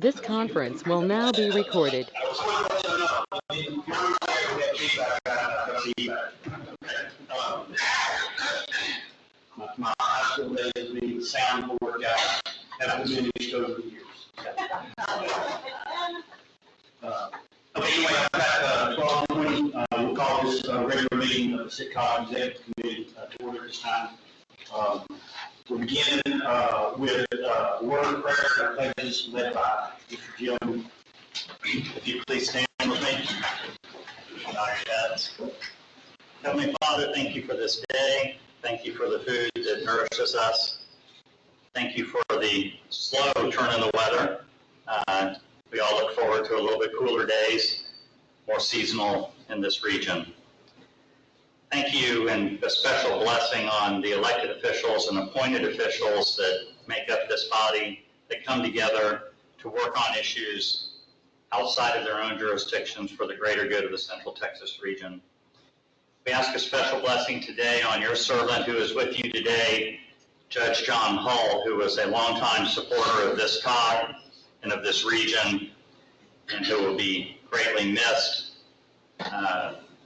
This conference will now be recorded. My high school days being the soundboard guy have diminished over the years. Anyway, I've got 12:20. We'll call this regular meeting of the City College Executive Committee to order this time. We'll begin with word of prayer and pledges led by Mr. Jim. If you please stand with me. Bow your heads. Heavenly Father, thank you for this day. Thank you for the food that nourishes us. Thank you for the slow turn in the weather. We all look forward to a little bit cooler days, more seasonal in this region. Thank you, and a special blessing on the elected officials and appointed officials that make up this body, that come together to work on issues outside of their own jurisdictions for the greater good of the Central Texas region. We ask a special blessing today on your servant who is with you today, Judge John Hull, who was a longtime supporter of this COG and of this region, and who will be greatly missed.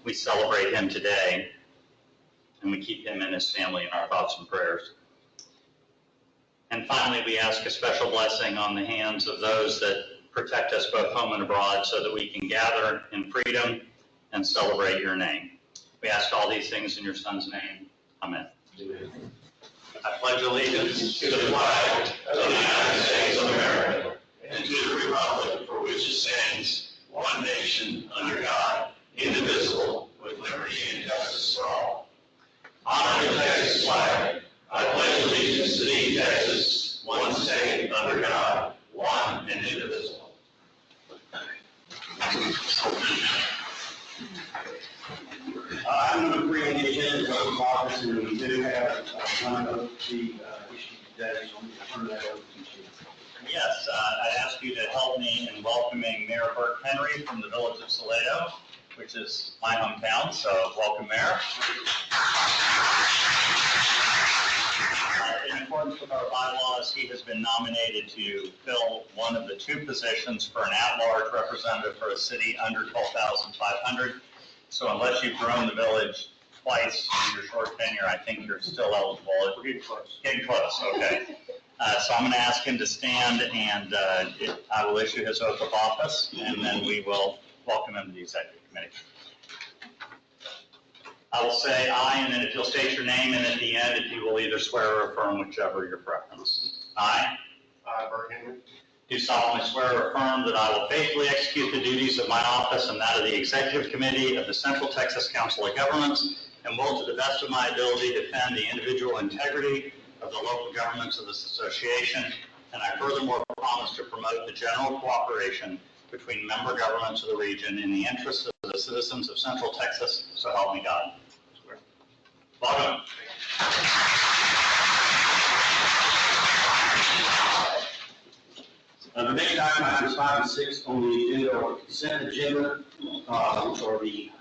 We celebrate him today, and we keep him and his family in our thoughts and prayers. And finally, we ask a special blessing on the hands of those that protect us both home and abroad so that we can gather in freedom and celebrate your name. We ask all these things in your Son's name. Amen. I pledge allegiance to the flag of the United States of America and to the republic for which it stands, one nation, under God, indivisible, with liberty and justice for all. Honor the Texas flag. I pledge allegiance to thee, Texas, one state, under God, one and indivisible. I'm going to bring the agenda of office, and we do have one of the issues today, so I'm going to turn that over to you. Yes, I'd ask you to help me in welcoming Mayor Burt Henry from the village of Salado, which is my hometown, so welcome, Mayor. In accordance with our bylaws, he has been nominated to fill one of the two positions for an at-large representative for a city under 12,500. So unless you've grown the village twice in your short tenure, I think you're still eligible. We're getting close. Getting close, okay. So I'm going to ask him to stand, and I will issue his oath of office, and then we will welcome him to the executive committee. I will say aye, and then if you'll state your name, and at the end, if you will either swear or affirm, whichever your preference. I, Burt Henry, do solemnly swear or affirm that I will faithfully execute the duties of my office and that of the Executive Committee of the Central Texas Council of Governments, and will, to the best of my ability, defend the individual integrity of the local governments of this association, and I furthermore promise to promote the general cooperation between member governments of the region in the interests of the citizens of Central Texas, so help me God. Welcome. The next items 5 and 6 on the agenda are the consent agenda, which are the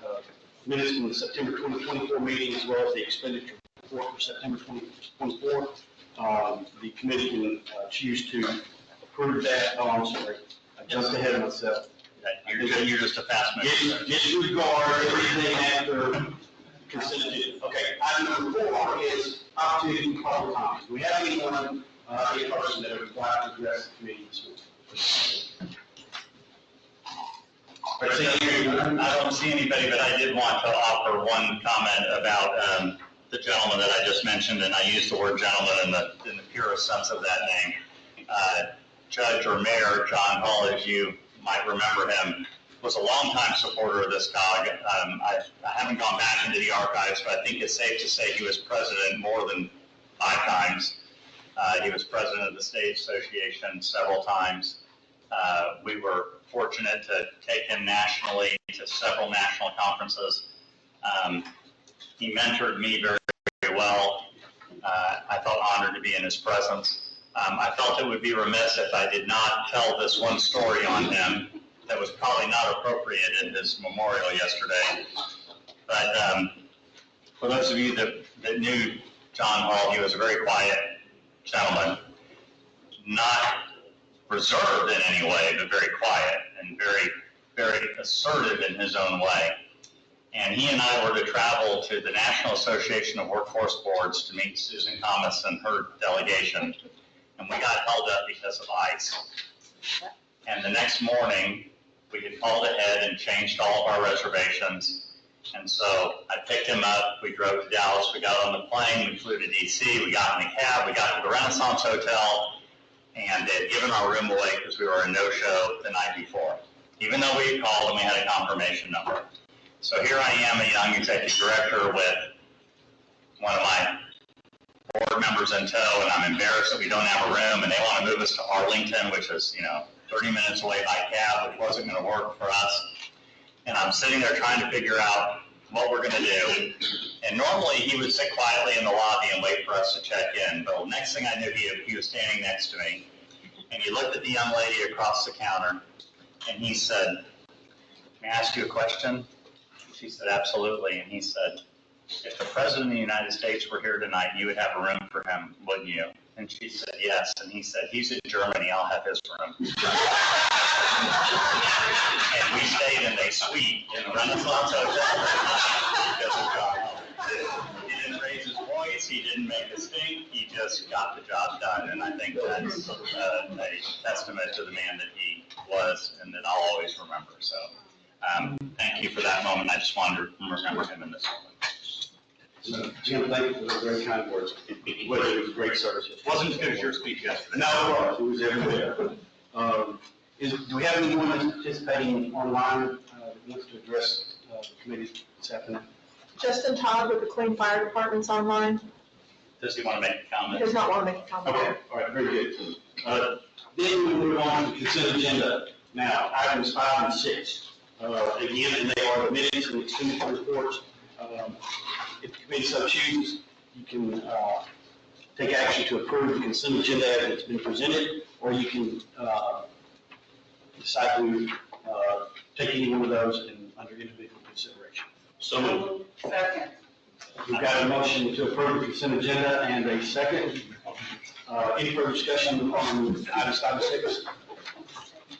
minutes from the September 2024 meeting, as well as the expenditure report for September 2024. The committee can choose to approve that. Oh, I'm sorry, I jumped ahead of myself. You're just a fast mover. Disregard everything after consent agenda. Okay, item number 4 is opportunity for public comments. Do we have anyone, any person that would like to address the committee this week? I don't see anybody, but I did want to offer one comment about the gentleman that I just mentioned, and I use the word gentleman in the purest sense of that name. Judge or Mayor John Hull, as you might remember him, was a longtime supporter of this COG. I haven't gone back into the archives, but I think it's safe to say he was president more than 5 times. He was president of the State Association several times. We were fortunate to take him nationally to several national conferences. He mentored me very, very well. I felt honored to be in his presence. I felt it would be remiss if I did not tell this one story on him that was probably not appropriate in his memorial yesterday. But for those of you that knew John Hull, he was a very quiet gentleman, not reserved in any way, but very quiet and very, very assertive in his own way. And he and I were to travel to the National Association of Workforce Boards to meet Susan Thomas and her delegation. And we got held up because of ICE. And the next morning, we had called ahead and changed all of our reservations. And so I picked him up, we drove to Dallas, we got on the plane, we flew to DC, we got in the cab, we got to the Renaissance Hotel, and they had given our room away because we were a no-show the night before, even though we had called and we had a confirmation number. So here I am, a young executive director with one of my board members in tow, and I'm embarrassed that we don't have a room, and they want to move us to Arlington, which is, 30 minutes away by cab, which wasn't going to work for us. And I'm sitting there trying to figure out what we're going to do. And normally he would sit quietly in the lobby and wait for us to check in. But the next thing I knew, he was standing next to me. And he looked at the young lady across the counter, and he said, "May I ask you a question?" She said, "Absolutely." And he said, "If the President of the United States were here tonight, you would have a room for him, wouldn't you?" And she said, "Yes." And he said, "He's in Germany, I'll have his room." And we stayed in a suite in the Renaissance Hotel because of John. He didn't raise his voice, he didn't make a stink, he just got the job done. And I think that's a testament to the man that he was and that I'll always remember. So thank you for that moment. I just wanted to remember him in this moment. So, Jim, thank you for the very kind words. It was great service. It wasn't as good as your speech yesterday. No, it was everywhere. Do we have anyone that's participating online that wants to address the committee this afternoon? Justin Todd with the Clean Fire Department's online. Does he want to make a He comment? does not want to make a comment. Okay, all right, very good. Then we move on to the consent agenda. Now, items 5 and 6. Again, and they are the minutes and expenditure reports. If the committee so chooses, you can take action to approve the consent agenda as it's been presented, or you can decide to take any one of those under individual consideration. So moved. Second. We've got a motion to approve the consent agenda and a second. Any further discussion on items 5 and 6?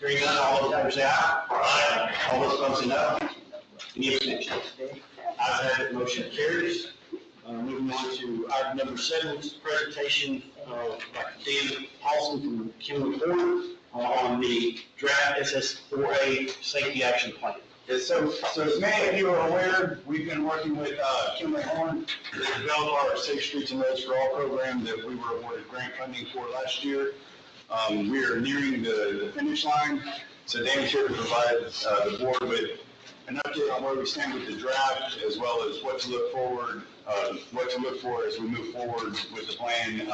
Hearing none, all those in favor say aye. Aye. All those opposed say no. Any abstentions? Ayes have it, motion carries. Moving on to item number 7, which is the presentation of Dr. Dan Malsom from Kimley-Horn on the draft SS4A safety action plan. Yes, so as many of you are aware, we've been working with Kimley-Horn to develop our Safe Streets and Roads for All program that we were awarded grant funding for last year. We are nearing the finish line, so Danny's here to provide the board with an update on where we stand with the draft, as well as what to look for as we move forward with the plan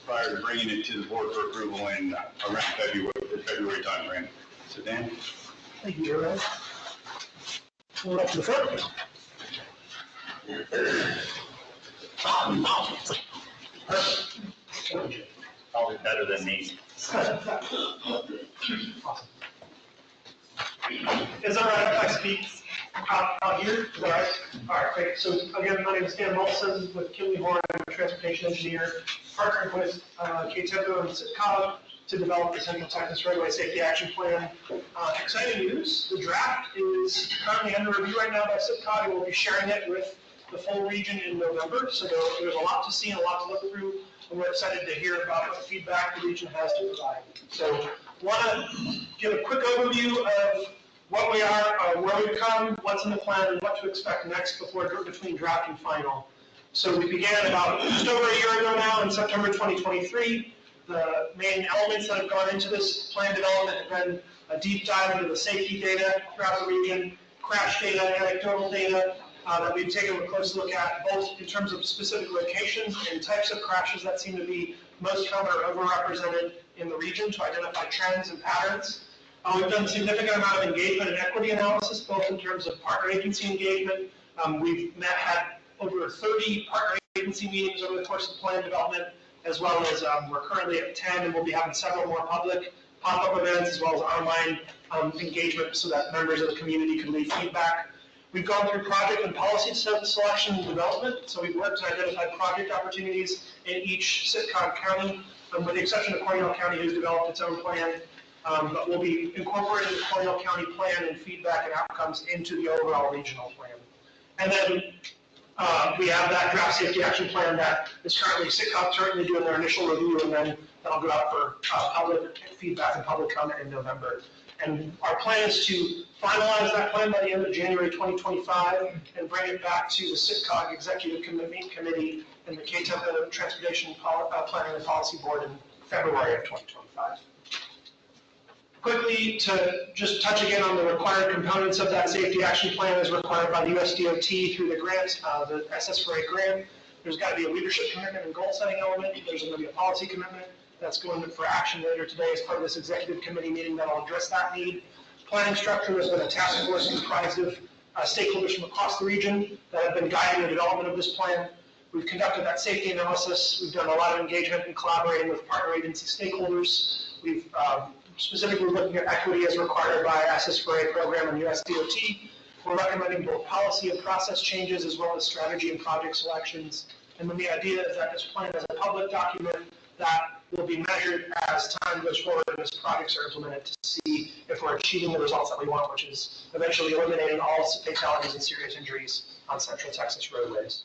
prior to bringing it to the board for approval in around February timeframe. So Dan. Thank you, Joe. We're up to the front. Probably better than me. Is that right if I speak out here? Is that right? All right, great. So again, my name is Dan Malsom with Kimley-Horn. I'm a transportation engineer, partnered with KTEPCO and SITCOG to develop the Central Texas Roadway Safety Action Plan. Exciting news, the draft is currently under review right now by SITCOG, and we'll be sharing it with the full region in November. So there's a lot to see and a lot to look through, and we're excited to hear about what feedback the region has to provide. So want to give a quick overview of what we are, where we've come, what's in the plan, and what to expect next between draft and final. So we began about just over a year ago now in September 2023. The main elements that have gone into this plan development have been a deep dive into the safety data throughout the region, crash data, anecdotal data that we've taken a close look at, both in terms of specific locations and types of crashes that seem to be most common or overrepresented in the region to identify trends and patterns. We've done a significant amount of engagement and equity analysis, both in terms of partner agency engagement. We've had over 30 partner agency meetings over the course of plan development, as well as we're currently at 10, and we'll be having several more public pop-up events, as well as online engagement so that members of the community can leave feedback. We've gone through project and policy selection and development, so we've worked to identify project opportunities in each SITCOG county with the exception of Cornell County, who's developed its own plan. But we'll be incorporating the Cornell County plan and feedback and outcomes into the overall regional plan. And then we have that draft safety action plan that is currently SITCOP currently doing their initial review, and then that'll go out for public feedback and public comment in November. And our plan is to finalize that plan by the end of January 2025 and bring it back to the SITCOG Executive Committee and the KTEP Transportation Planning and Policy Board in February of 2025. Quickly, to just touch again on the required components of that safety action plan as required by the USDOT through the grant, the SS4A grant. There's got to be a leadership commitment and goal setting element. There's going to be a policy commitment that's going for action later today as part of this executive committee meeting that will address that need. Planning structure has been a task force comprised of stakeholders from across the region that have been guiding the development of this plan. We've conducted that safety analysis. We've done a lot of engagement and collaborating with partner agency stakeholders. We've specifically looking at equity as required by SS4A program and USDOT. We're recommending both policy and process changes as well as strategy and project selections. And then the idea is that this plan is a public document that will be measured as time goes forward and as projects are implemented to see if we're achieving the results that we want, which is eventually eliminating all fatalities and serious injuries on Central Texas roadways.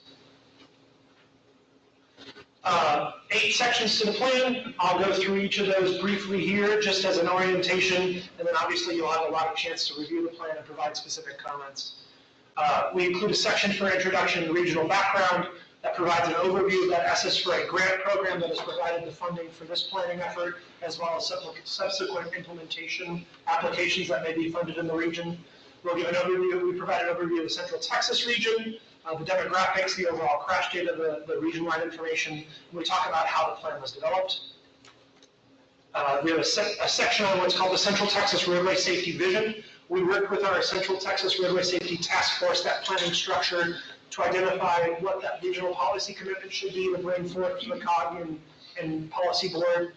8 sections to the plan. I'll go through each of those briefly here just as an orientation, and then obviously you'll have a lot of chance to review the plan and provide specific comments. We include a section for introduction and regional background that provides an overview of that SS4A grant program that has provided the funding for this planning effort, as well as subsequent implementation applications that may be funded in the region. We'll give an overview. We provide an overview of the Central Texas region, the demographics, the overall crash data, the region-wide information, and we talk about how the plan was developed. We have a section on what's called the Central Texas Roadway Safety Vision. We worked with our Central Texas Roadway Safety Task Force, that planning structure, to identify what that regional policy commitment should be to bring forth to the COG and policy board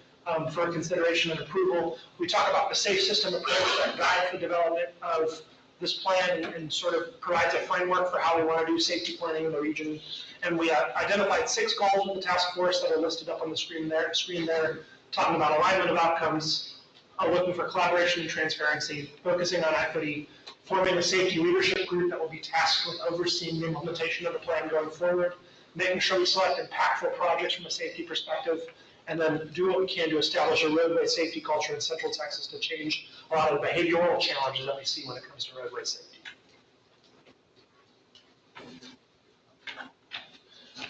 for consideration and approval. We talk about the safe system approach that guides the development of this plan and sort of provides a framework for how we want to do safety planning in the region. And we identified 6 goals with the task force that are listed up on the screen there, talking about alignment of outcomes, looking for collaboration and transparency, focusing on equity, forming a safety leadership group that will be tasked with overseeing the implementation of the plan going forward, making sure we select impactful projects from a safety perspective, and then do what we can to establish a roadway safety culture in Central Texas to change a lot of the behavioral challenges that we see when it comes to roadway safety.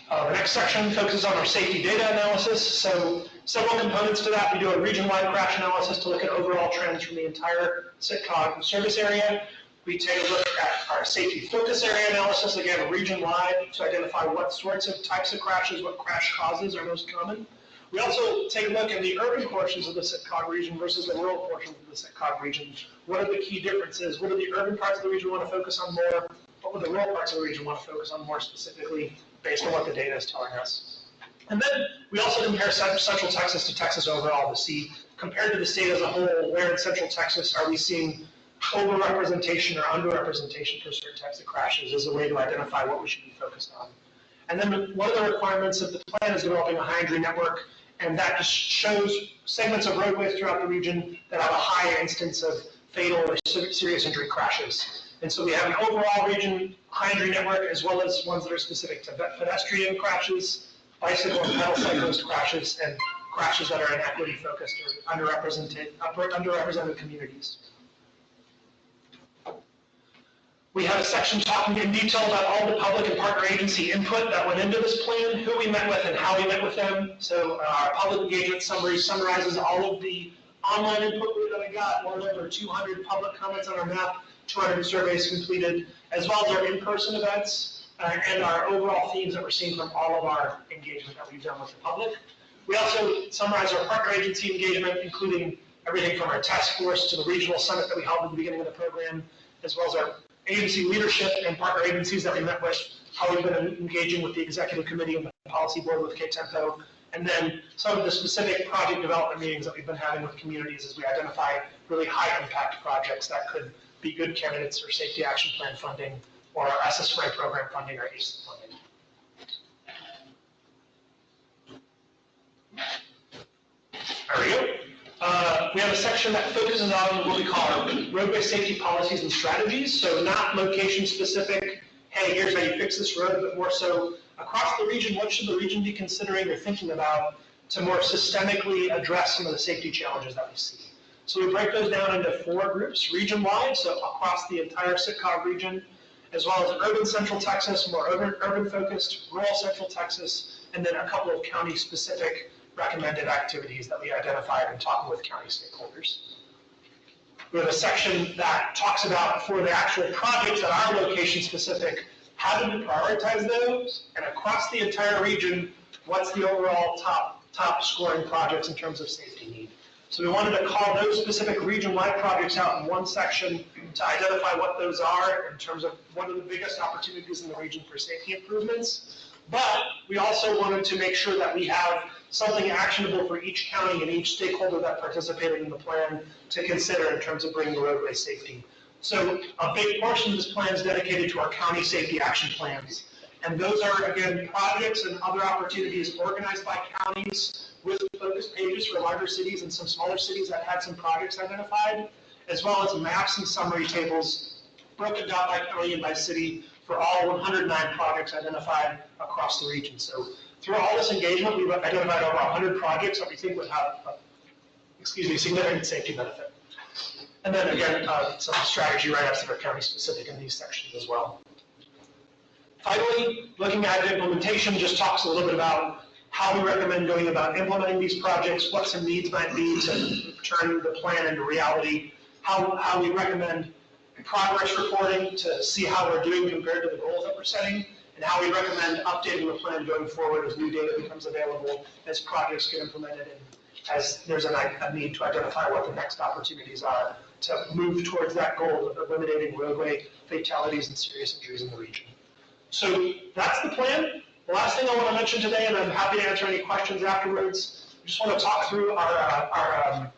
The next section focuses on our safety data analysis. So several components to that. We do a region-wide crash analysis to look at overall trends from the entire SITCOG service area. We take a look at our safety focus area analysis, again, region-wide, to identify what sorts of types of crashes, what crash causes are most common. We also take a look at the urban portions of the SITCOG region versus the rural portions of the SITCOG region. What are the key differences? What do the urban parts of the region want to focus on more? What would the rural parts of the region want to focus on more specifically based on what the data is telling us? And then we also compare Central Texas to Texas overall to see, compared to the state as a whole, where in Central Texas are we seeing overrepresentation or underrepresentation for certain types of crashes as a way to identify what we should be focused on. And then one of the requirements of the plan is developing a high injury network, and that just shows segments of roadways throughout the region that have a high instance of fatal or serious injury crashes. And so we have an overall region high injury network, as well as ones that are specific to pedestrian crashes, bicycle and pedal cyclist crashes, and crashes that are inequity focused or underrepresented communities. We have a section talking in detail about all the public and partner agency input that went into this plan, who we met with and how we met with them. So our public engagement summary summarizes all of the online input that we got, well over 200 public comments on our map, 200 surveys completed, as well as our in-person events and our overall themes that we're seeing from all of our engagement that we've done with the public. We also summarize our partner agency engagement, including everything from our task force to the regional summit that we held at the beginning of the program, as well as our agency leadership and partner agencies that we met with, how we've been engaging with the executive committee and the policy board with KTEMPO, and then some of the specific project development meetings that we've been having with communities as we identify really high impact projects that could be good candidates for safety action plan funding or SS4A program funding or ACE funding. There we go. We have a section that focuses on what we call roadway safety policies and strategies. So not location specific, hey, here's how you fix this road, but more so across the region, what should the region be considering or thinking about to more systemically address some of the safety challenges that we see. So we break those down into 4 groups, region-wide, so across the entire SITCOG region, as well as urban Central Texas, more urban-focused, rural Central Texas, and then a couple of county-specific recommended activities that we identified in talking with county stakeholders. We have a section that talks about, for the actual projects that are location-specific, how do we prioritize those? And across the entire region, what's the overall top scoring projects in terms of safety need? So we wanted to call those specific region-wide projects out in one section to identify what those are in terms of what are the biggest opportunities in the region for safety improvements. But we also wanted to make sure that we have something actionable for each county and each stakeholder that participated in the plan to consider in terms of bringing roadway safety. So a big portion of this plan is dedicated to our county safety action plans. And those are, again, projects and other opportunities organized by counties with focus pages for larger cities and some smaller cities that had some projects identified, as well as maps and summary tables broken down by county and by city for all 109 projects identified across the region. So through all this engagement, we've identified over 100 projects that we think would have a, significant safety benefit. And then again, some strategy write-ups that are county specific in these sections as well. Finally, looking at implementation just talks a little bit about how we recommend going about implementing these projects, what some needs might be to turn the plan into reality, how we recommend progress reporting to see how we're doing compared to the goals that we're setting, and how we recommend updating the plan going forward as new data becomes available, as projects get implemented, and as there's a need to identify what the next opportunities are to move towards that goal of eliminating roadway fatalities and serious injuries in the region. So that's the plan. The last thing I want to mention today, and I'm happy to answer any questions afterwards, I just want to talk through our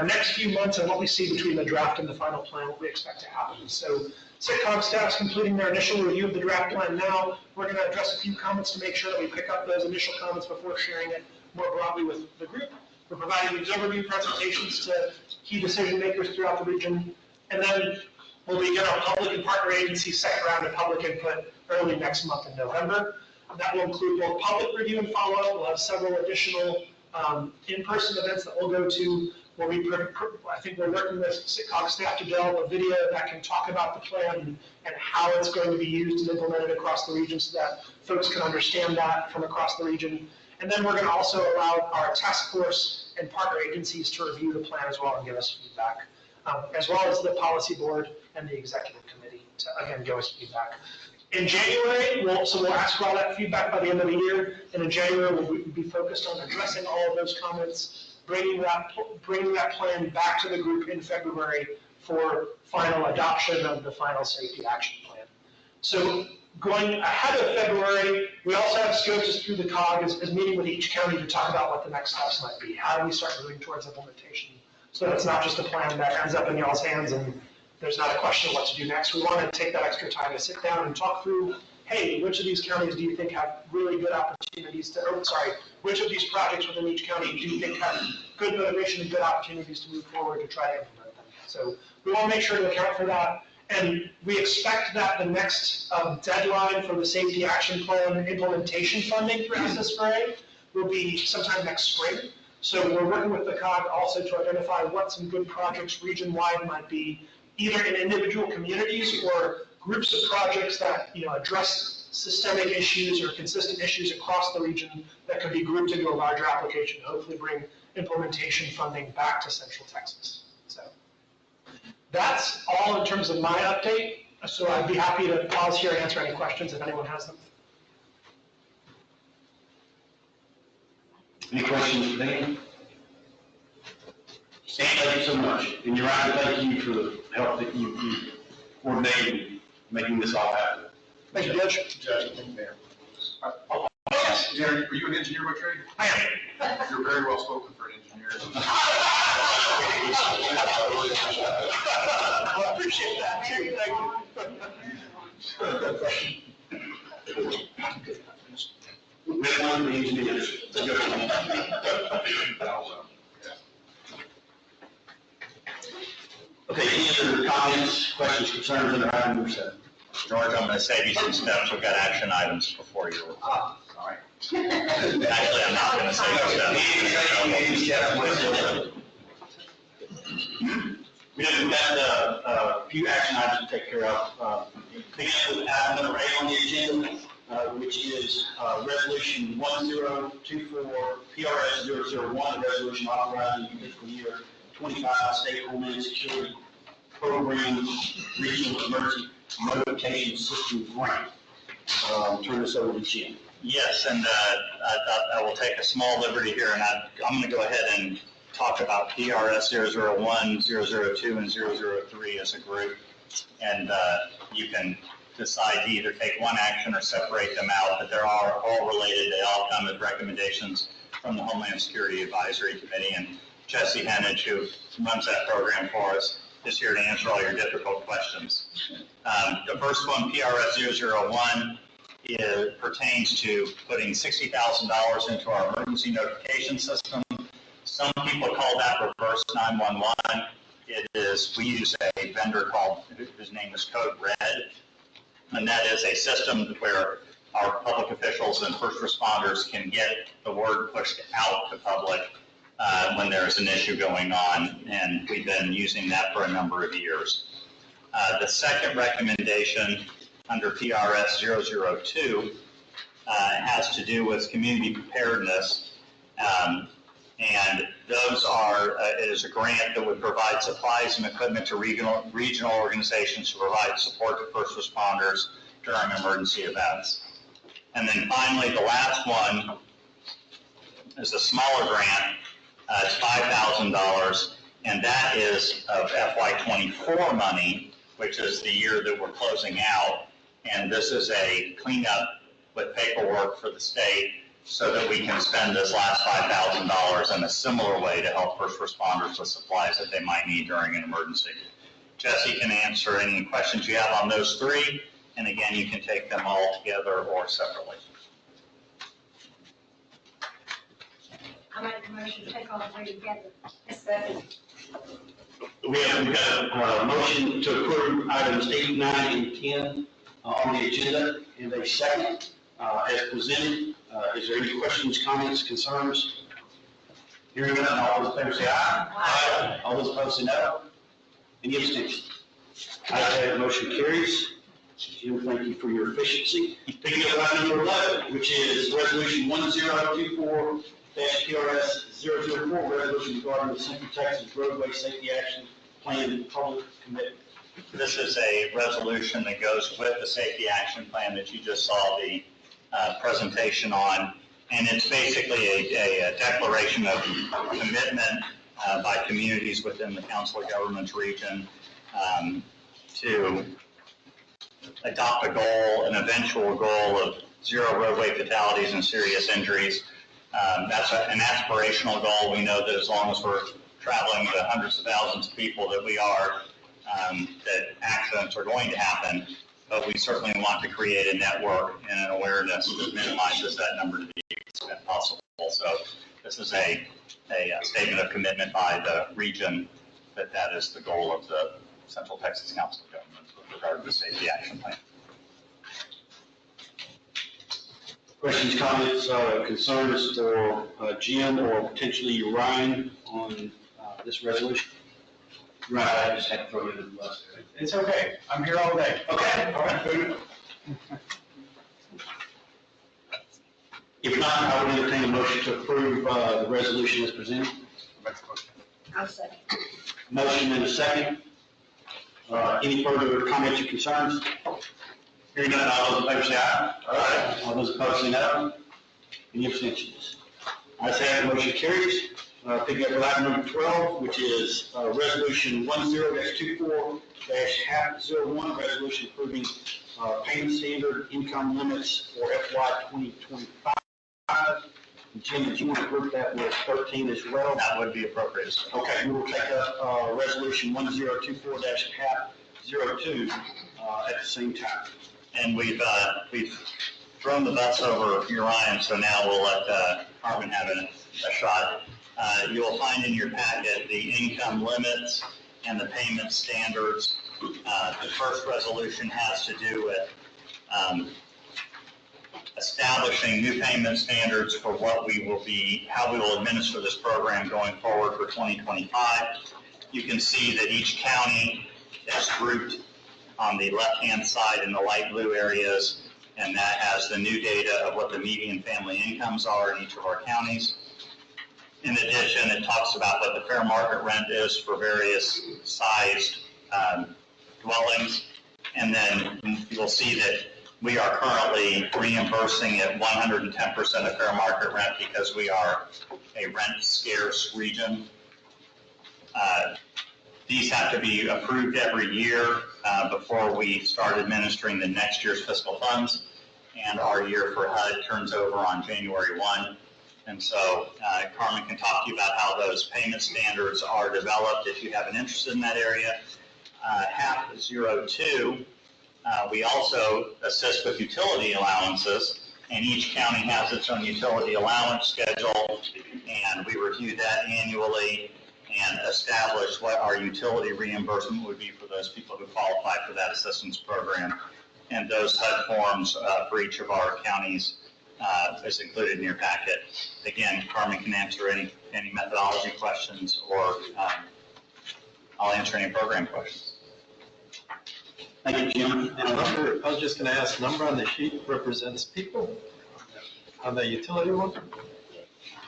next few months and what we see between the draft and the final plan, what we expect to happen. So SITCOG staff's completing their initial review of the draft plan now. We're going to address a few comments to make sure that we pick up those initial comments before sharing it more broadly with the group. We're providing these overview presentations to key decision makers throughout the region. And then we'll begin our public and partner agency second round of public input early next month in November. That will include both public review and follow-up. We'll have several additional in-person events that we'll go to. Where I think we're working with SITCOG staff to develop a video that can talk about the plan and how it's going to be used and implemented across the region so that folks can understand that from across the region. And then we're going to also allow our task force and partner agencies to review the plan as well and give us feedback, as well as the policy board and the executive committee to, again, give us feedback. In January, we'll ask for all that feedback by the end of the year, and in January, we'll be focused on addressing all of those comments, bringing that plan back to the group in February for final adoption of the final safety action plan. So going ahead of February, we also have scopes through the COG as meeting with each county to talk about what the next steps might be. How do we start moving towards implementation? So that it's not just a plan that ends up in y'all's hands and there's not a question of what to do next. We want to take that extra time to sit down and talk through, hey, which of these counties do you think have really good opportunities to, which of these projects within each county do you think have good motivation and good opportunities to move forward to try to implement them? So we want to make sure to account for that. And we expect that the next deadline for the safety action plan implementation funding through SSRA will be sometime next spring. So we're working with the COG also to identify what some good projects region-wide might be, either in individual communities or groups of projects that address systemic issues or consistent issues across the region that could be grouped into a larger application, hopefully bring implementation funding back to Central Texas. So that's all in terms of my update. So I'd be happy to pause here and answer any questions if anyone has them. Any questions for Dan? Dan, thank you so much. And you're right, thank you for the help that you coordinated making this all happen. Thank you, Judge. Judge, thank you, Mayor. Oh, yes. Gary, are you an engineer by trade? I am. You're very well spoken for an engineer. I appreciate that too. Thank you. With one of the engineers. Okay, any other comments, questions, concerns under item number 7? George, I'm going to save you some steps. We've got action items before you. Sorry. Actually, I'm not going to save you steps. We've got a few action items to take care of. Beginning with item number 8 on the agenda, which is Resolution 1024 PRS 001, a resolution authorizing the fiscal year 25 State Homeland Security Program Regional Emergency Notification System Grant. Turn this over to Jim. Yes, and I will take a small liberty here, and I'm going to go ahead and talk about PRS 001, 002, and 003 as a group. And you can decide to either take one action or separate them out, but they're all related. They all come as recommendations from the Homeland Security Advisory Committee. And Jesse Hennage, who runs that program for us, is here to answer all your difficult questions. The first one, PRS 001, pertains to putting $60,000 into our emergency notification system. Some people call that reverse 911. It is, we use a vendor whose name is Code Red, and that is a system where our public officials and first responders can get the word pushed out to public when there's an issue going on, and we've been using that for a number of years. The second recommendation under PRS 002 has to do with community preparedness. And those it is a grant that would provide supplies and equipment to regional organizations to provide support to first responders during emergency events. And then finally, the last one is a smaller grant. It's $5,000, and that is of FY24 money, which is the year that we're closing out. And this is a cleanup with paperwork for the state, so that we can spend this last $5,000 in a similar way to help first responders with supplies that they might need during an emergency. Jesse can answer any questions you have on those three, and again, you can take them all together or separately. I make the motion to take all three together. Second. We've got a motion to approve items 8, 9, and 10 on the agenda, and a second as presented. Is there any questions, comments, concerns? Hearing none, all those in favor say aye. Aye. All those opposed say no. Any abstentions? Ayes have it, motion carries. Jim, thank you for your efficiency. Picking up item number 11, which is Resolution 1024 PRS 004, resolution regarding the Central Texas Roadway Safety Action Plan and Public Commitment. This is a resolution that goes with the safety action plan that you just saw the presentation on, and it's basically a declaration of commitment by communities within the Council of Governments region to adopt a goal, an eventual goal of 0 roadway fatalities and serious injuries. That's an aspirational goal. We know that as long as we're traveling the hundreds of thousands of people that we are, that accidents are going to happen, but we certainly want to create a network and an awareness that minimizes that number to the extent possible. So this is a statement of commitment by the region that is the goal of the Central Texas Council of Governments with regard to the safety action plan. Questions, comments, concerns for Jim or potentially Ryan on this resolution? Right, I just had to throw it in the bus. It's okay. I'm here all day. Okay, all right. If not, I would entertain a motion to approve the resolution as presented. I'll second. Motion and a second. Any further comments or concerns? Hearing none, all those in favor say aye. Aye. All those opposed say no. Any abstentions? Ayes have it, motion carries. Picking up with item number 12, which is resolution 10-24-01, resolution approving payment standard income limits for FY 2025. Jim, did you want to group that with 13 as well? That would be appropriate. Okay, we will take up resolution 1024-02 at the same time. And we've thrown the bus over Uriah, so now we'll let Carmen have a shot. You will find in your packet the income limits and the payment standards. The first resolution has to do with establishing new payment standards for what we will be, how we will administer this program going forward for 2025. You can see that each county is grouped on the left-hand side in the light blue areas, and that has the new data of what the median family incomes are in each of our counties. In addition, it talks about what the fair market rent is for various sized dwellings. And then you'll see that we are currently reimbursing at 110% of fair market rent because we are a rent scarce region. These have to be approved every year before we start administering the next year's fiscal funds. And our year for HUD turns over on January 1. And so Carmen can talk to you about how those payment standards are developed if you have an interest in that area. HAP 02, we also assist with utility allowances, and each county has its own utility allowance schedule, and we review that annually and establish what our utility reimbursement would be for those people who qualify for that assistance program. And those HUD forms for each of our counties is included in your packet. Again, Carmen can answer any methodology questions, or I'll answer any program questions. Thank you, Jim. Number, I was just going to ask, number on the sheet represents people on the utility one?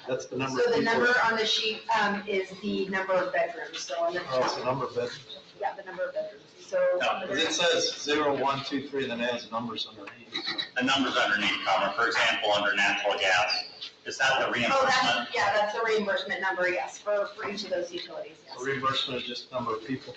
That's the number. So of the people. number on the sheet is the number of bedrooms, so on the. Oh, it's the number of bedrooms. Yeah, the number of bedrooms, so. Because it says 0, 1, 2, 3, then it has numbers underneath. The numbers underneath, Carmen, for example, under natural gas, is that the Oh, reimbursement? that's the reimbursement number, yes, for each of those utilities, The yes. reimbursement is just number of people.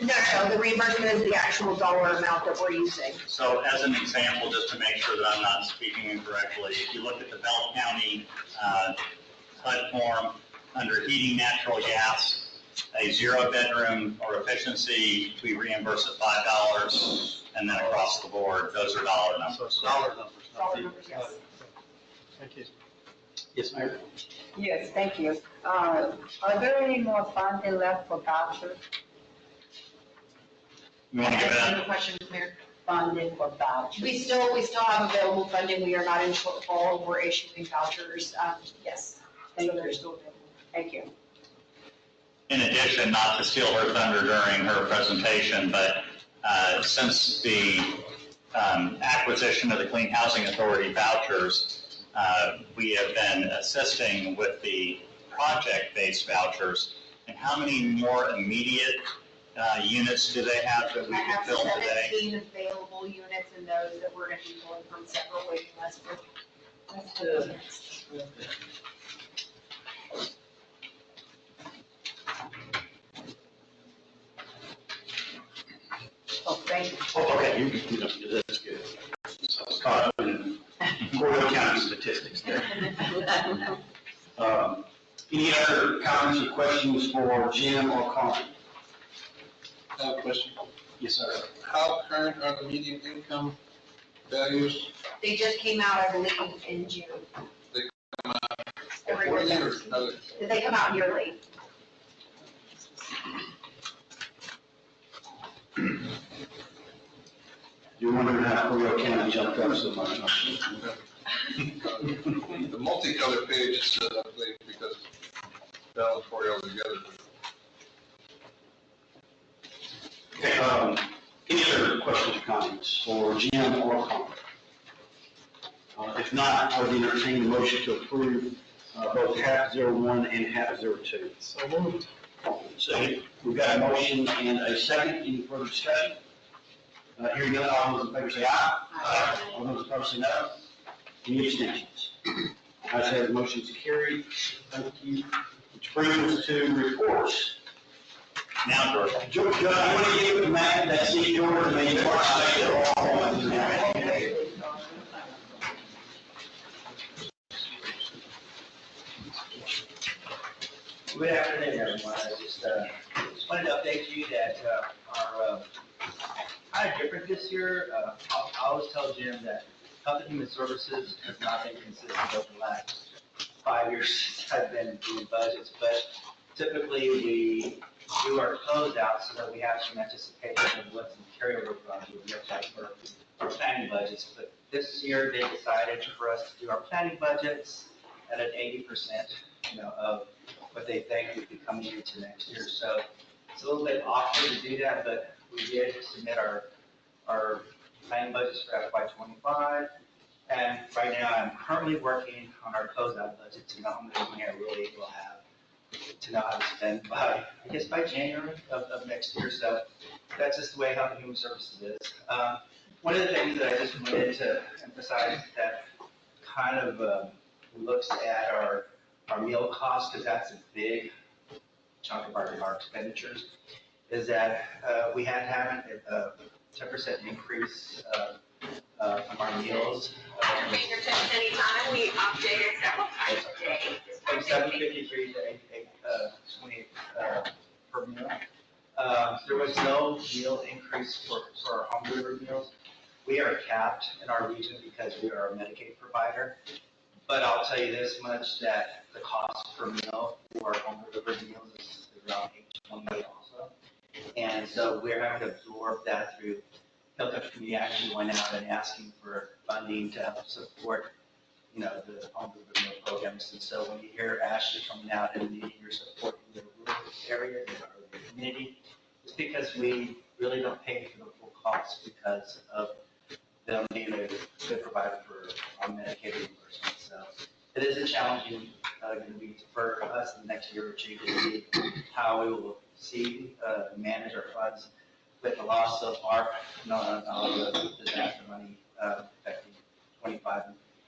No, the reimbursement is the actual dollar amount that we're using. So as an example, just to make sure that I'm not speaking incorrectly, if you look at the Bell County HUD form, under heating natural gas, a 0-bedroom or efficiency, we reimburse at $5, and then across the board, those are dollar numbers. So it's dollar numbers, not Dollar people. numbers, yes. Thank you. Yes, Mayor. Yes, thank you. Are there any more funding left for vouchers? You want to give Any that? other questions, Mayor? Funding for vouchers? We still have available funding, we are not in shortfall, we're issuing vouchers, yes. So they're still available. Thank you. In addition, not to steal her thunder during her presentation, but since the acquisition of the Clean Housing Authority vouchers, we have been assisting with the project-based vouchers. And how many more immediate units do they have that we I can have fill today? 17 available units and those that we're going to be pulling from several waiting lists for. Oh, thank you. Okay, that's good. I was caught up in Cordell County statistics there. Any other comments or questions for Jim or Carmen? I have a question. Yes, sir. How current are the median income values? They just came out, I believe, in June. They come out Every quarterly year. or other? They come out yearly. You're wondering how Cordell County jumped up so much. The multicolor page is set up late because Bell and Cordell together. Okay, any other questions or comments for Jim or Carmen? If not, I would entertain the motion to approve both HAP 01 and HAP 02. So moved. Second. We've got a motion and a second. Any further discussion? Hearing none, all those in favor say aye. Aye. All those opposed say no. Any abstentions? Ayes have it, motion is carried. Thank you. Which brings us to reports. Now, George. George, you want to give Matt that seat, George, and then Mark say it all. Good afternoon, everyone. I just wanted to update you that our kind of different this year. I always tell Jim that Health and Human Services has not been consistent over the last 5 years since I've been doing budgets, but typically we do our closeout so that we have some anticipation of what's in carryover funds would look like for our planning budgets. But this year they decided for us to do our planning budgets at an 80%, of what they think would be coming into next year. So it's a little bit awkward to do that, but we did submit our planning budgets for FY25. And right now I'm currently working on our closeout budget to know how much money I really will have to know how to spend by January of next year. So that's just the way Health and Human Services is. One of the things that I just wanted to emphasize that kind of looks at our meal costs, because that's a big chunk of our expenditures, is that we had to have a 10% increase from our meals. Your fingertips anytime, we updated several times a day. From 753 to 828 per meal. There was no meal increase for our home delivered meals. We are capped in our region because we are a Medicaid provider. But I'll tell you this much, that the cost per meal for home delivered meals is around $8.28 also. And so we're having to absorb that through Health and Community actually went out and asking for funding to help support, the home delivered meal programs. And so when you hear Ashley coming out and needing your support in the rural areas or the community, it's because we really don't pay for the full cost because of them being a good provider for Medicaid reimbursement. So it is a challenging going to be for us in the next year or two to see how we will manage our funds with the loss of ARP, all the disaster money affecting 25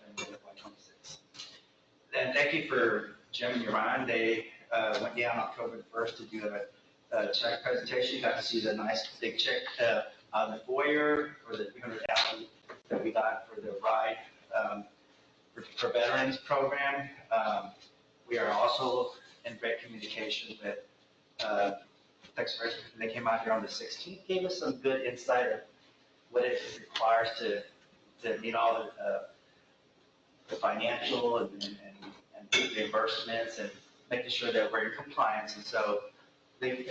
and FY26. And thank you for Jim and Ryan. They went down October 1st to do a check presentation. You got to see the nice big check out of the foyer for the $300,000 that we got for the ride for veterans program. We are also in great communication with Texas Veterans. They came out here on the 16th, gave us some good insight of what it requires to meet all the financial and reimbursements and making sure that we're in compliance. And so they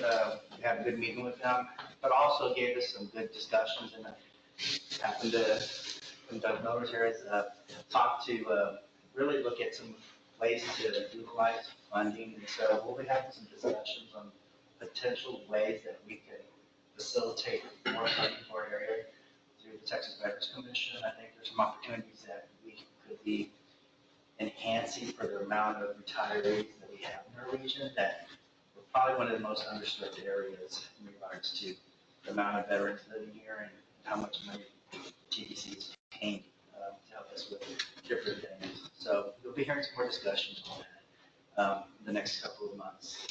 had a good meeting with them, but also gave us some good discussions. And happened to, when Doug Miller here, is talk to really look at some ways to utilize funding. And so we'll be having some discussions on potential ways that we can facilitate more funding for our area through the Texas Veterans Commission. I think there's some opportunities that we could be enhancing for the amount of retirees that we have in our region, that we're probably one of the most underserved areas in regards to the amount of veterans living here and how much money TVC is paying to help us with different things. So you'll be hearing some more discussions on that in the next couple of months.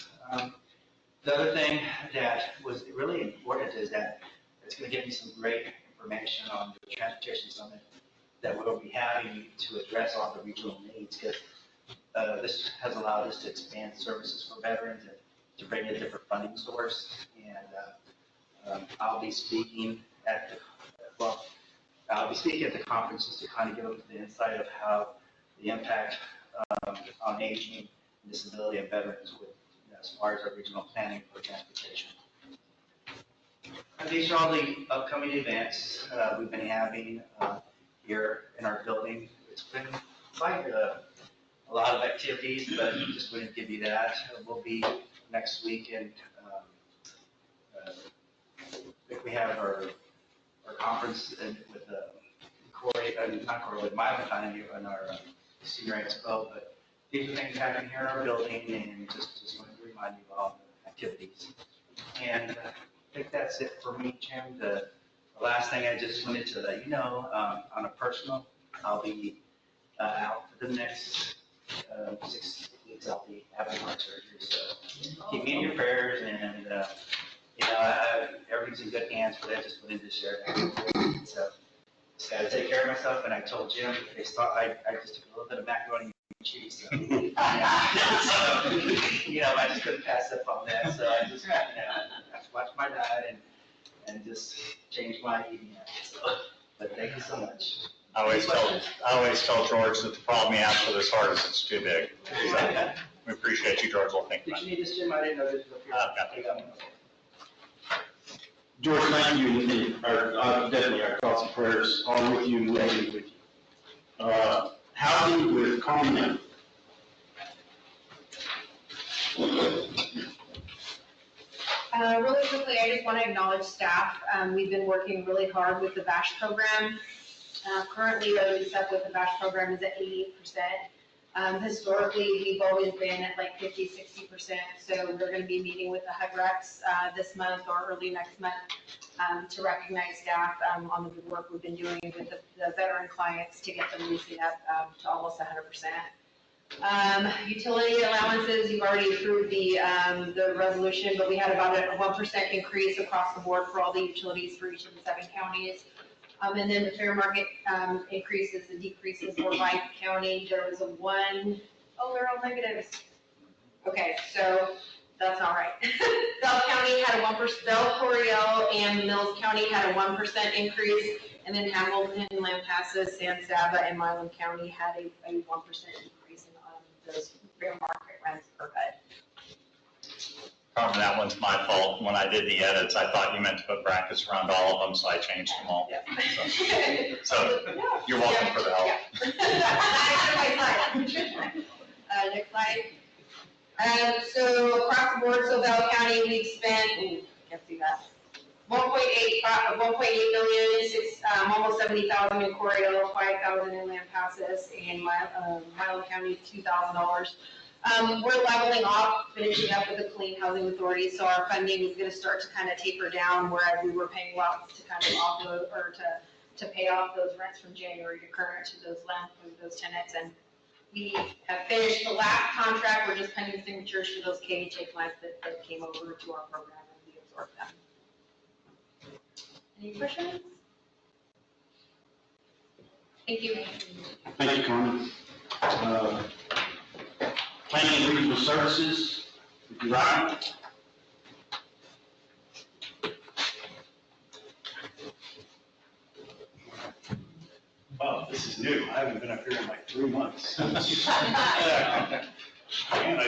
The other thing that was really important is that it's going to give you some great information on the Transportation Summit that we'll be having to address all the regional needs, because this has allowed us to expand services for veterans and to bring a different funding source. And I'll be speaking at the conferences to kind of give them the insight of how the impact on aging, disability, and veterans would, as far as our regional planning for transportation. And these are all the upcoming events we've been having here in our building. It's been quite a lot of activities, but just wanted to give you that. We'll be next week, and we have our conference with Corey, not Corey, with Mylan County and our Senior Expo, but these are things happening here in our building, and just wanted to remind you of all the activities. And I think that's it for me, Jim. The last thing I just wanted to let you know, on a personal, I'll be out for the next 6 weeks. I'll be having heart surgery, so keep me in your prayers, and everything's in good hands, but I just wanted to share that. So just got to take care of myself, and I told Jim, they thought I just took a little bit of macaroni and cheese, so, I just couldn't pass up on that, so I just, watched my diet and just changed my eating habits. So, but thank you so much. I always tell George that the problem he has for this hard is it's too big. So, we appreciate you, George. We'll think Did about you it. need this, Jim? I didn't know this was up Got here. George, thank you. Definitely our thoughts and prayers are with you and will be with you. Housing with Homeland. Really quickly, I just want to acknowledge staff. We've been working really hard with the VASH program. Currently, the stuff with the VASH program is at 88%. Historically, we've always been at like 50, 60%. So we're going to be meeting with the HUD-RECs this month or early next month to recognize staff on the good work we've been doing with the veteran clients to get them leasing up to almost 100%. Utility allowances, you've already approved the resolution, but we had about a 1% increase across the board for all the utilities for each of the 7 counties. And then the fair market increases and decreases for Lyon County. There was they're all negatives. Okay, so that's all right. Bell County had a 1%, Bell, Coryell, and Mills County had a 1% increase. And then Hamilton, Lampasas, San Saba, and Milam County had a 1% increase in those fair market rents per bed. Carmen, that one's my fault. When I did the edits, I thought you meant to put brackets around all of them, so I changed them all. Yeah. So you're welcome for the help. Next slide. So across the board, so Bell County, we've spent, can't see that, 1.8 million, almost 70,000 in Coryell, 5,000 in Lampasas, and Milam County, $2,000. We're leveling off, finishing up with the Clean Housing Authority, so our funding is going to start to kind of taper down, whereas we were paying lots to kind of offload or to pay off those rents from January to current to those tenants. And we have finished the last contract. We're just pending signatures for those KHA clients that came over to our program and we absorbed them. Any questions? Thank you. Thank you, Carmen. Planning and Regional Services, Ryan. Wow, this is new. I haven't been up here in like 3 months. And I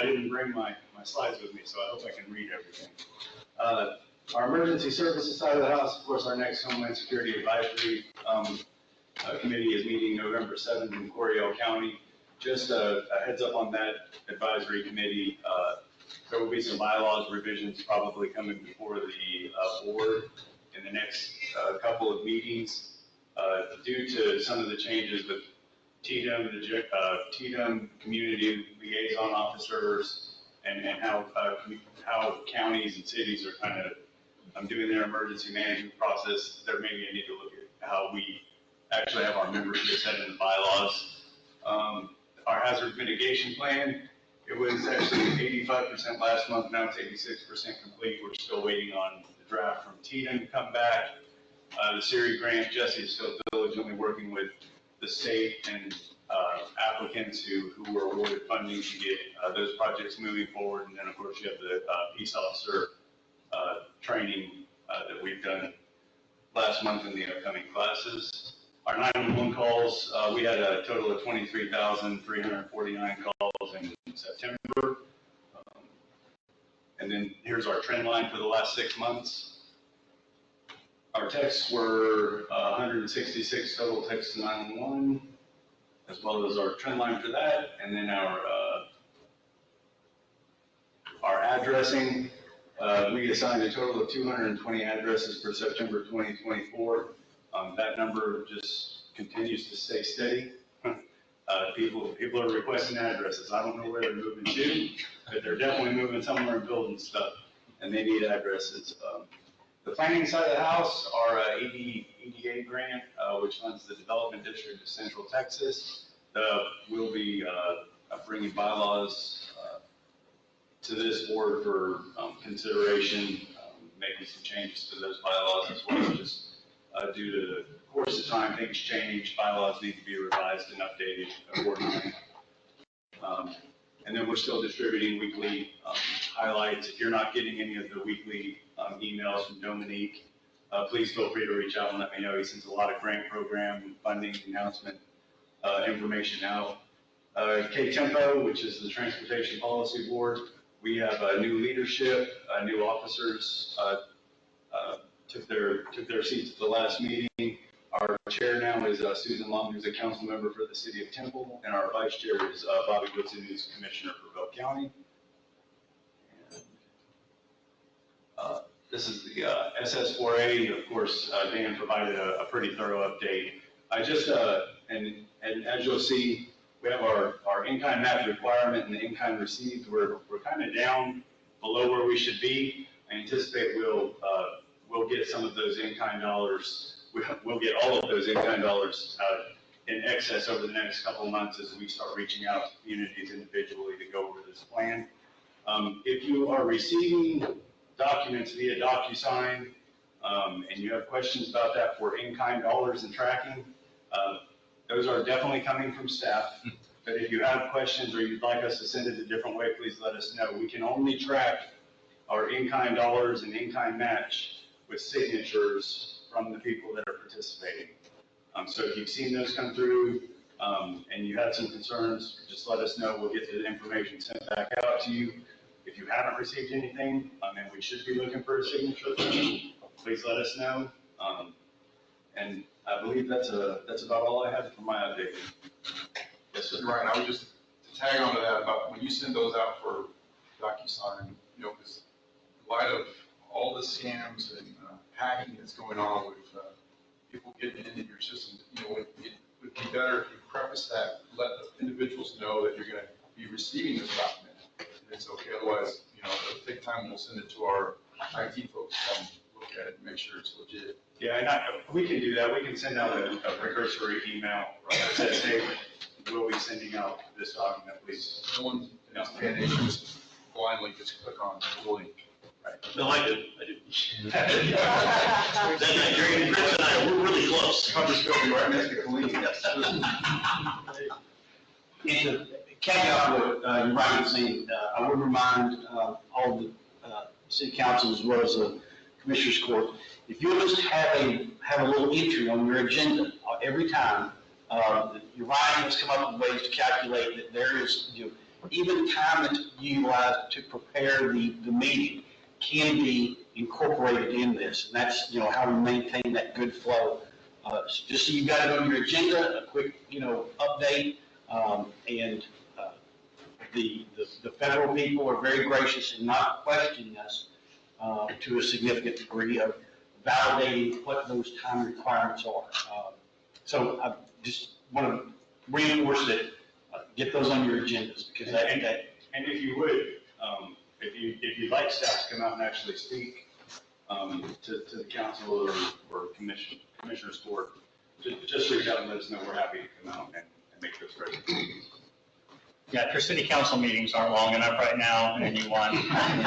didn't bring my slides with me, so I hope I can read everything. Our emergency services side of the house, of course, our next Homeland Security Advisory Committee is meeting November 7th in Coryell County. Just a heads up on that advisory committee. There will be some bylaws revisions probably coming before the board in the next couple of meetings. Due to some of the changes with TDM, TDM community liaison officers, and how counties and cities are kind of doing their emergency management process, there may be a need to look at how we actually have our membership set in the bylaws. Our hazard mitigation plan, it was actually 85% last month, now it's 86% complete. We're still waiting on the draft from TDM to come back. The Siri grant, Jesse is still diligently working with the state and applicants who were awarded funding to get those projects moving forward. And then, of course, you have the peace officer training that we've done last month in the upcoming classes. Our 911 calls, we had a total of 23,349 calls in September. And then here's our trend line for the last 6 months. Our texts were 166 total texts to 911, as well as our trend line for that. And then our addressing, we assigned a total of 220 addresses for September 2024. That number just continues to stay steady. People are requesting addresses. I don't know where they're moving to, but they're definitely moving somewhere and building stuff, and they need addresses. The planning side of the house, our EDA grant, which funds the Development District of Central Texas, we'll be bringing bylaws to this board for consideration, making some changes to those bylaws as well. Just due to the course of time, things change, bylaws need to be revised and updated accordingly. And then we're still distributing weekly highlights. If you're not getting any of the weekly emails from Dominique, please feel free to reach out and let me know. He sends a lot of grant program funding announcement information out. K-Tempo, which is the Transportation Policy Board, we have new leadership, new officers took their seats at the last meeting. Our chair now is Susan Long, who's a council member for the city of Temple, and our vice chair is Bobby Woodson, who's commissioner for Bell County. And, this is the SS4A. Of course, Dan provided a pretty thorough update. I just, and as you'll see, we have our in-kind match requirement and the in-kind received. We're kind of down below where we should be. I anticipate we'll get some of those in-kind dollars. We'll get all of those in-kind dollars in excess over the next couple of months as we start reaching out to communities individually to go over this plan. If you are receiving documents via DocuSign and you have questions about that for in-kind dollars and tracking, those are definitely coming from staff. But if you have questions or you'd like us to send it a different way, please let us know. We can only track our in-kind dollars and in-kind match with signatures from the people that are participating. So if you've seen those come through and you have some concerns, just let us know. We'll get the information sent back out to you. If you haven't received anything and we should be looking for a signature, please let us know. And I believe that's about all I have for my update. Yes, sir. Right, I would just tag on to that about when you send those out for DocuSign, because in light of all the scams and hacking that's going on with people getting into your system, it would be better if you preface that, let the individuals know that you're going to be receiving this document. And it's okay, otherwise, it'll take time. We'll send it to our IT folks and look at it and make sure it's legit. Yeah, and we can do that. We can send out a precursory email that says, hey, we'll be sending out this document, please. No one in this day and age just blindly just click on the link. Right. No, I do. Then Chris and I, we're really close. I'm just going right next to the link. And to caveat what you're right in saying, I would remind all the city council as well as the commissioners court, if you'll just have a little entry on your agenda every time, your writing has come up with ways to calculate that there is, even time that you utilize to prepare the meeting can be incorporated in this. And that's, how we maintain that good flow. Just so you got it on your agenda, a quick, update. And the federal people are very gracious in not questioning us to a significant degree of validating what those time requirements are. So I just want to reinforce that, get those on your agendas because and if you would, if you'd like staff to come out and actually speak to the council or commissioner's court, just reach out and let us know. We're happy to come out and make those presentations. Yeah, if your city council meetings aren't long enough right now and you want half an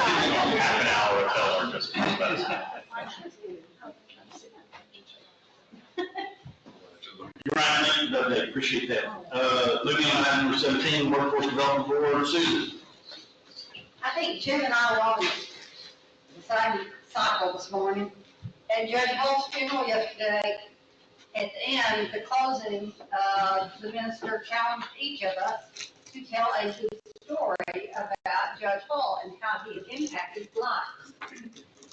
hour or so, or just let us know. You're right, I appreciate that. Moving on to item number 17, Workforce Development Board, Susan. I think Jim and I were on the same cycle this morning. At Judge Hall's funeral yesterday, at the end, the closing, the minister challenged each of us to tell a good story about Judge Hall and how he has impacted lives.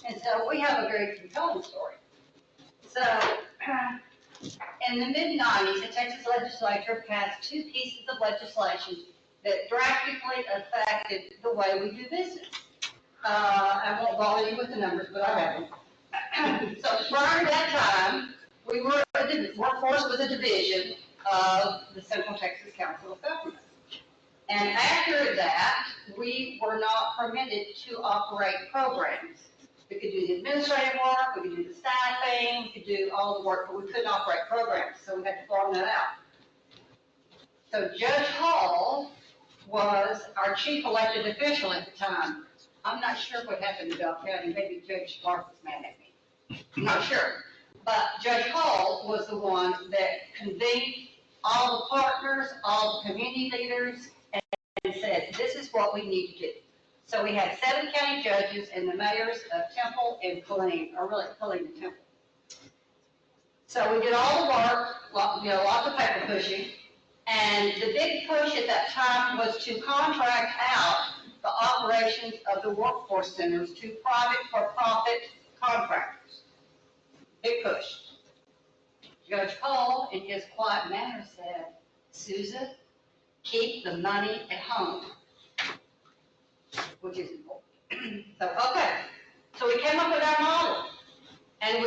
And so we have a very compelling story. So in the mid-90s, the Texas legislature passed two pieces of legislation that drastically affected the way we do business. I won't bother you with the numbers, but I have them. So prior to that time, workforce was a division of the Central Texas Council of Governments. And after that, we were not permitted to operate programs. We could do the administrative work, we could do the staffing, we could do all the work, but we couldn't operate programs, so we had to farm that out. So Judge Hall was our chief elected official at the time. I'm not sure what happened to Bell County, maybe Judge Clark was mad at me. I'm not sure. But Judge Hall was the one that convened all the partners, all the community leaders, and said, this is what we need to do. So we had 7 county judges and the mayors of Temple and Killeen, or really Killeen and Temple. So we did all the work, lots of paper pushing, and the big push at that time was to contract out the operations of the workforce centers to private for-profit contractors. Big push. Judge Cole, in his quiet manner, said, Susan, keep the money at home, which is important. So, okay, so we came up with our model. And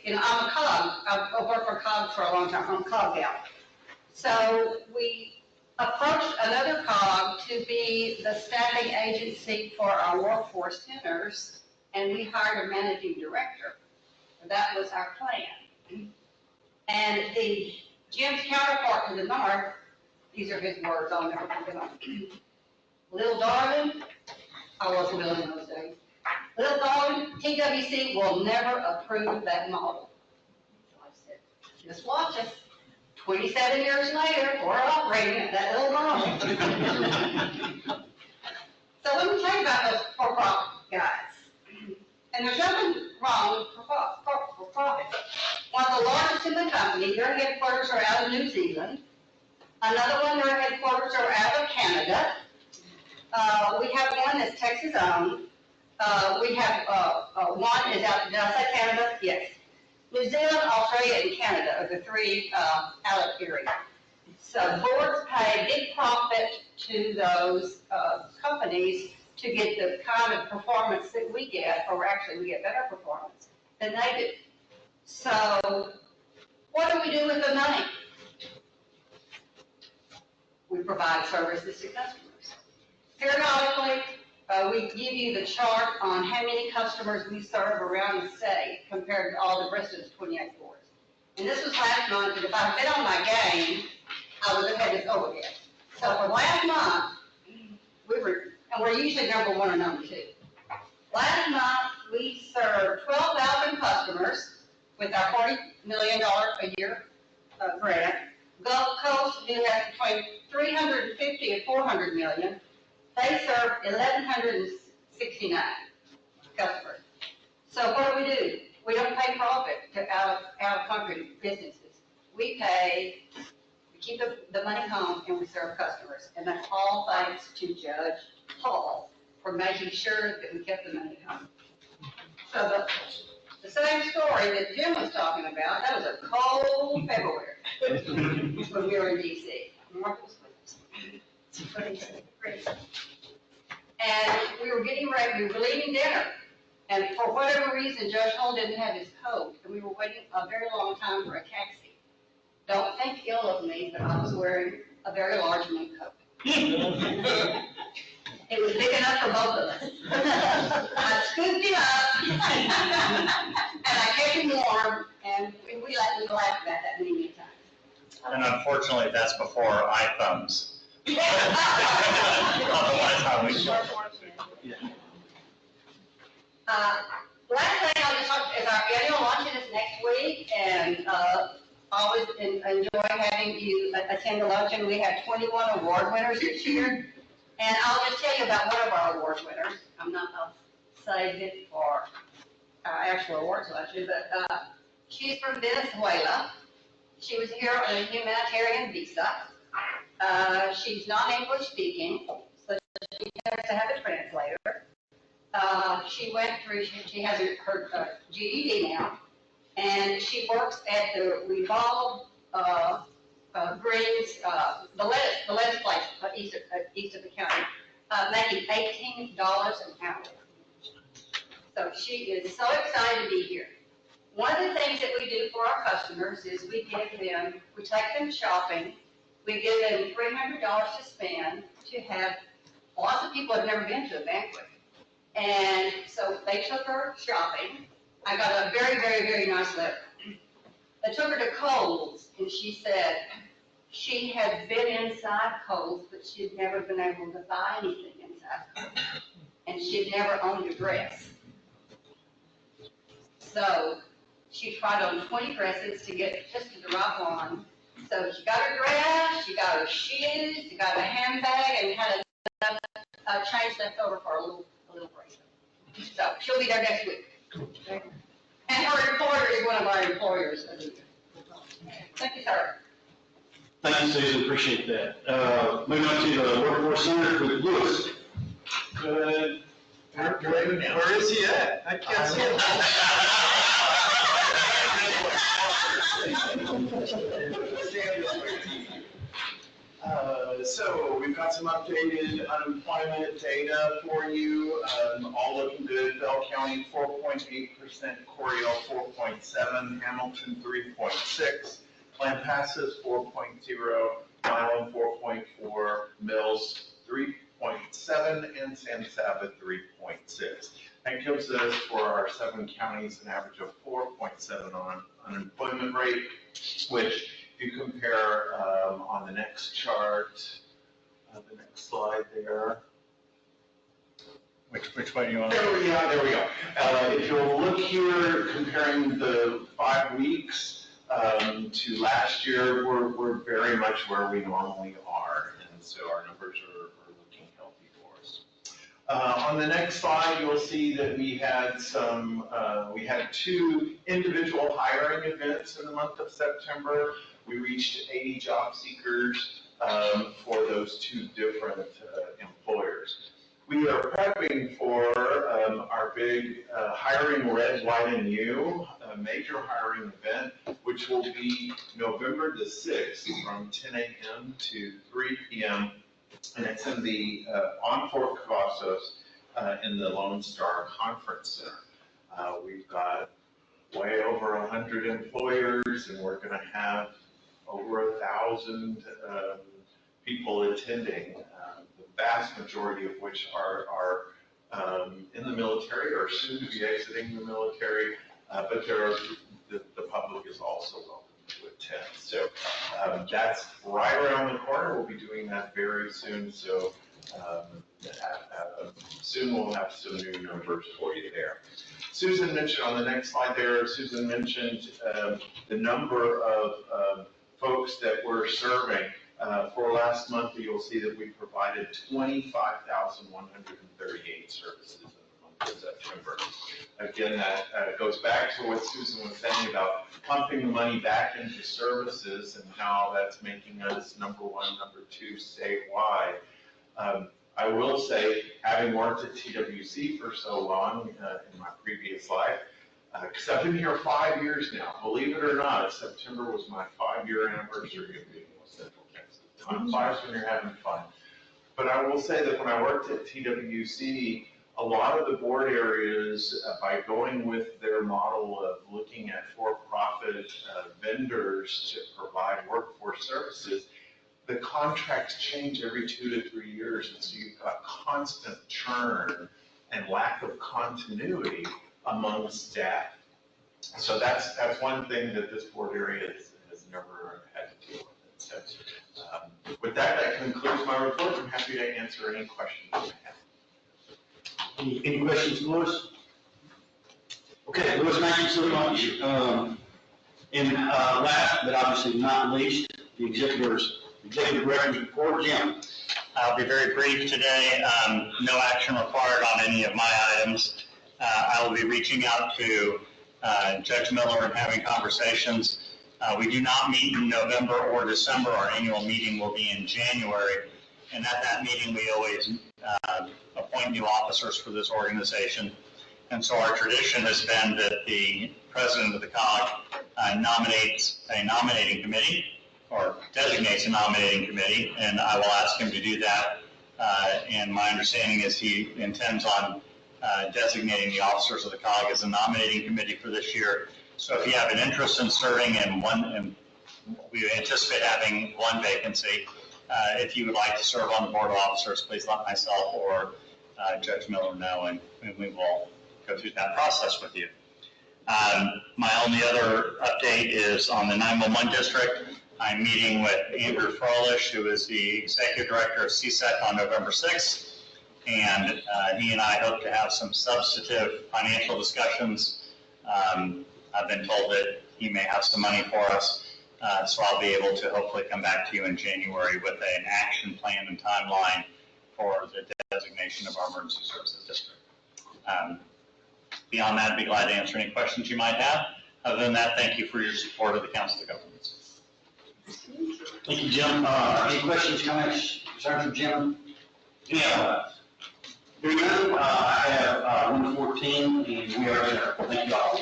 I'm a COG, I've worked for COG for a long time, I'm a COG gal. So we approached another COG to be the staffing agency for our workforce centers, and we hired a managing director. That was our plan. And Jim's counterpart to the north, these are his words, I'll never forget them. Little darling, I was little in those days. Little darling, TWC will never approve that model. So I said, just watch us. 27 years later, we're operating at that little model. So let me tell you about those for-profit guys. And there's nothing wrong with for-profit. One of the largest in the company, their headquarters are out of New Zealand. Another one, their headquarters are out of Canada. We have one that's Texas owned. We have one is out, did I say Canada? Yes. New Zealand, Australia, and Canada are the three out of area. So boards pay big profit to those companies to get the kind of performance that we get, or actually we get better performance than they do. So what do we do with the money? We provide services to customers. Periodically, we give you the chart on how many customers we serve around the state compared to all the rest of the 28 boards. And this was last month, and if I'd been on my game, I would have had this overhead. So for last month, and we're usually number one or number two. Last month, we served 12,000 customers with our $40 million a year grant. Gulf Coast, who has between 350 and 400 million, they serve 1,169 customers. So what do? We don't pay profit to out-of-country businesses. We keep the money home and we serve customers. And that's all thanks to Judge Hall for making sure that we kept the money home. So the same story that Jim was talking about, that was a cold February when we were in D.C. Mark was with us. And we were getting ready, we were leaving dinner. And for whatever reason, Judge Hall didn't have his coat, and we were waiting a very long time for a taxi. Don't think ill of me, but I was wearing a very large mink coat. It was big enough for both of us. I scooped him up, and I kept him warm, and we laughed about that many times. And unfortunately, that's before iPhones. Last thing I'll just talk is our annual luncheon is next week, and always enjoy having you attend the luncheon. We had 21 award winners this year, and I'll just tell you about one of our award winners. I'll save it for our actual awards luncheon, but she's from Venezuela. She was here on a humanitarian visa. She's not English speaking, so she has to have a translator. She went through, she has her GED now, and she works at the Revolve Greens, the lettuce place east of the county, making $18 an hour. So she is so excited to be here. One of the things that we do for our customers is we take them shopping. We give them $300 to spend to have, lots of people have never been to a banquet. And so they took her shopping. I got a very, very, very nice letter. They took her to Kohl's, and she said she had been inside Kohl's, but she'd never been able to buy anything inside Kohl's. And she'd never owned a dress. So she tried on 20 dresses to get just to the right one. So she got her dress, she got her shoes, she got a handbag, and had a change left over for a little bracelet. So she'll be there next week. And And her employer is one of our employers of the year. Thank you, sir. Thank you, Susan, appreciate that. Moving on to the Workforce Center with Lewis. Good. Where is he at? I can't see him. So we've got some updated unemployment data for you, all looking good. Bell County 4.8%, Coryell 4.7, Hamilton 3.6, Lampasas 4.0, Milan 4.4, Mills 3.7, and San Saba 3.6. That gives us for our 7 counties an average of 4.7 on unemployment rate, which if you compare on the next chart, the next slide there. Which way do you want? There we go. If you'll look here, comparing the 5 weeks to last year, we're very much where we normally are, and so our numbers are looking healthy for us. On the next slide, you'll see that we had 2 individual hiring events in the month of September. We reached 80 job seekers for those 2 different employers. We are prepping for our big hiring red, white, and new major hiring event, which will be November the 6th from 10 a.m. to 3 p.m. And it's in the on Fort Cavazos in the Lone Star Conference Center. We've got way over 100 employers, and we're going to have over 1,000 people attending, the vast majority of which are in the military or soon to be exiting the military, but the public is also welcome to attend. So that's right around the corner. We'll be doing that very soon. So soon we'll have some new numbers for you there. Susan mentioned on the next slide there, Susan mentioned the number of folks that we're serving. For last month, you'll see that we provided 25,138 services in the month of September. Again, that goes back to what Susan was saying about pumping the money back into services and how that's making us number 1, number 2 statewide. I will say, having worked at TWC for so long in my previous life, because I've been here 5 years now, believe it or not, September was my 5-year anniversary of being in Central Texas. Time flies when you're having fun. But I will say that when I worked at TWC, a lot of the board areas, by going with their model of looking at for-profit vendors to provide workforce services, the contracts change every 2 to 3 years, and so you've got constant churn and lack of continuity among staff. So that's one thing that this board area has never had to deal with. So, with that, that concludes my report. I'm happy to answer any questions you have. Any questions, Lewis? Okay, Lewis, thank you so much. And last but obviously not least, the executive director's report, Jim. I'll be very brief today. No action required on any of my items. I will be reaching out to Judge Miller and having conversations. We do not meet in November or December. Our annual meeting will be in January. And at that meeting, we always appoint new officers for this organization. And so our tradition has been that the president of the COG nominates a nominating committee or designates a nominating committee, and I will ask him to do that. And my understanding is he intends on designating the officers of the COG as a nominating committee for this year. So if you have an interest in serving in one, and we anticipate having 1 vacancy, if you would like to serve on the board of officers, please let myself or Judge Miller know, and we will go through that process with you. My only other update is on the 911 district. I'm meeting with Andrew Froelich, who is the executive director of CSEC, on November 6th, and he and I hope to have some substantive financial discussions. I've been told that he may have some money for us, so I'll be able to hopefully come back to you in January with an action plan and timeline for the designation of our emergency services district. Beyond that, I'd be glad to answer any questions you might have. Other than that, thank you for your support of the Council of Governments. Thank you, Jim. Any questions, comments, concerns from Jim? Yeah. Hearing none, I have 114, and we are adjourned. Thank you all.